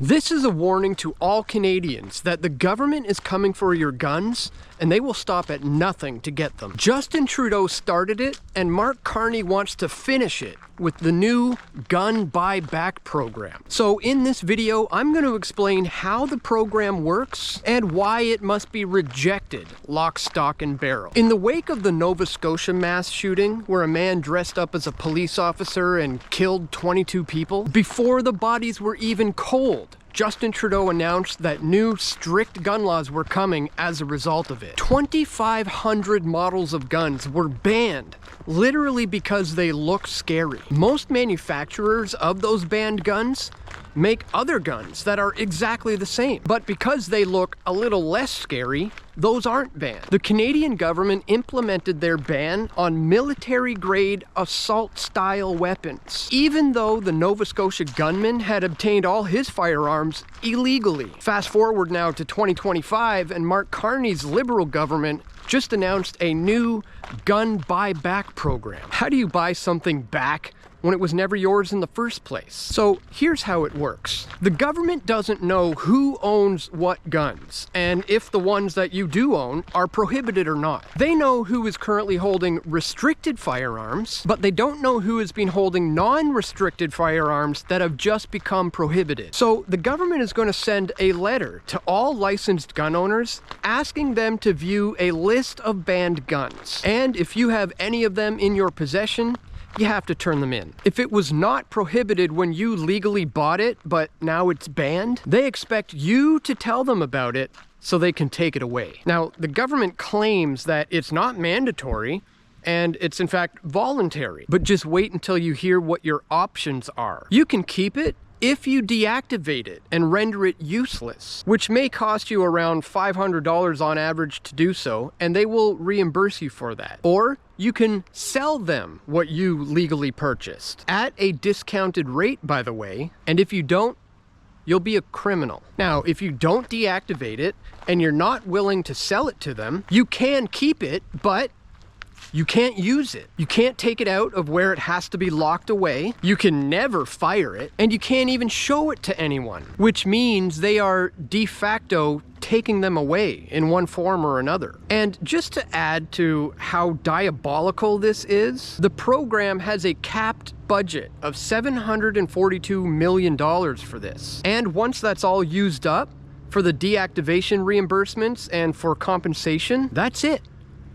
This is a warning to all Canadians that the government is coming for your guns and they will stop at nothing to get them. Justine Trudeau started it and Mark Carney wants to finish it with the new gun buyback program. So in this video, I'm going to explain how the program works and why it must be rejected, lock, stock, and barrel. In the wake of the Nova Scotia mass shooting, where a man dressed up as a police officer and killed 22 people, before the bodies were even cold, Justine Trudeau announced that new strict gun laws were coming as a result of it. 2,500 models of guns were banned, literally because they look scary. Most manufacturers of those banned guns make other guns that are exactly the same, but because they look a little less scary, those aren't banned. The Canadian government implemented their ban on military-grade assault-style weapons, even though the Nova Scotia gunman had obtained all his firearms illegally. Fast forward now to 2025, and Mark Carney's Liberal government just announced a new gun buyback program. How do you buy something back when it was never yours in the first place? So here's how it works. The government doesn't know who owns what guns, and if the ones that you do own are prohibited or not. They know who is currently holding restricted firearms, but they don't know who has been holding non-restricted firearms that have just become prohibited. So the government is going to send a letter to all licensed gun owners asking them to view a list of banned guns. And if you have any of them in your possession, you have to turn them in. If it was not prohibited when you legally bought it, but now it's banned, they expect you to tell them about it so they can take it away. Now, the government claims that it's not mandatory and it's in fact voluntary, but just wait until you hear what your options are. You can keep it if you deactivate it and render it useless, which may cost you around $500 on average to do so, and they will reimburse you for that. Or you can sell them what you legally purchased at a discounted rate, by the way, and if you don't, you'll be a criminal. Now, if you don't deactivate it and you're not willing to sell it to them, you can keep it, but you can't use it. You can't take it out of where it has to be locked away. You can never fire it, and you can't even show it to anyone, which means they are de facto taking them away in one form or another. And just to add to how diabolical this is, the program has a capped budget of $742 million for this. And once that's all used up for the deactivation reimbursements and for compensation, that's it.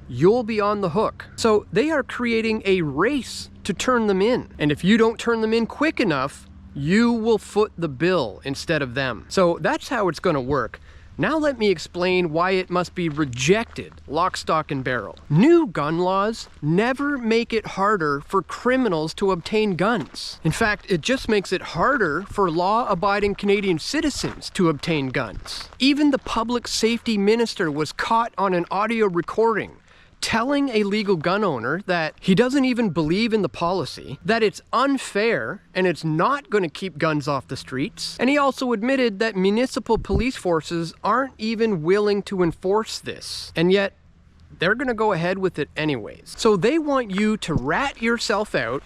You'll be on the hook. So they are creating a race to turn them in. And if you don't turn them in quick enough, you will foot the bill instead of them. So that's how it's going to work. Now let me explain why it must be rejected, lock, stock, and barrel. New gun laws never make it harder for criminals to obtain guns. In fact, it just makes it harder for law-abiding Canadian citizens to obtain guns. Even the public safety minister was caught on an audio recording telling a legal gun owner that he doesn't even believe in the policy, that it's unfair and it's not going to keep guns off the streets. And he also admitted that municipal police forces aren't even willing to enforce this. And yet, they're going to go ahead with it anyways. So they want you to rat yourself out,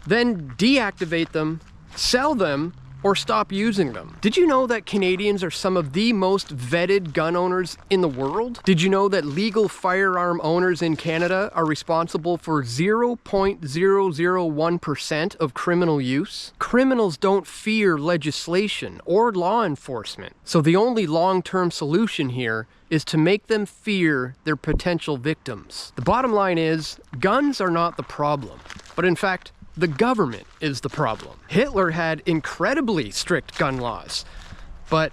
then deactivate them, sell them, or stop using them. Did you know that Canadians are some of the most vetted gun owners in the world? Did you know that legal firearm owners in Canada are responsible for 0.001% of criminal use? Criminals don't fear legislation or law enforcement. So the only long-term solution here is to make them fear their potential victims. The bottom line is, guns are not the problem, but in fact, the government is the problem. Hitler had incredibly strict gun laws, but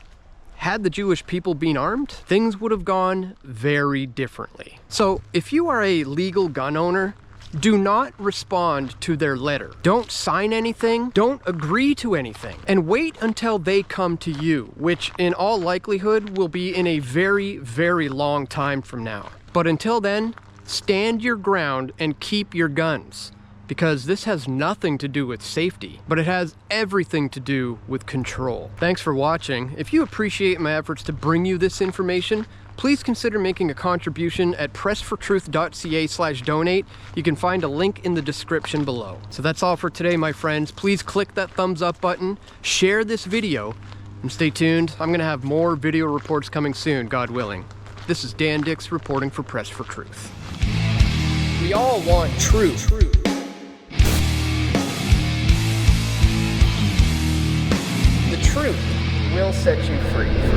had the Jewish people been armed, things would have gone very differently. So if you are a legal gun owner, do not respond to their letter. Don't sign anything, don't agree to anything, and wait until they come to you, which in all likelihood will be in a very, very long time from now. But until then, stand your ground and keep your guns. Because this has nothing to do with safety, but it has everything to do with control. Thanks for watching. If you appreciate my efforts to bring you this information, please consider making a contribution at pressfortruth.ca/donate. You can find a link in the description below. So that's all for today, my friends. Please click that thumbs up button, share this video, And stay tuned, I'm gonna have more video reports coming soon, God willing. This is Dan Dicks reporting for Press for Truth. We all want truth. The truth will set you free.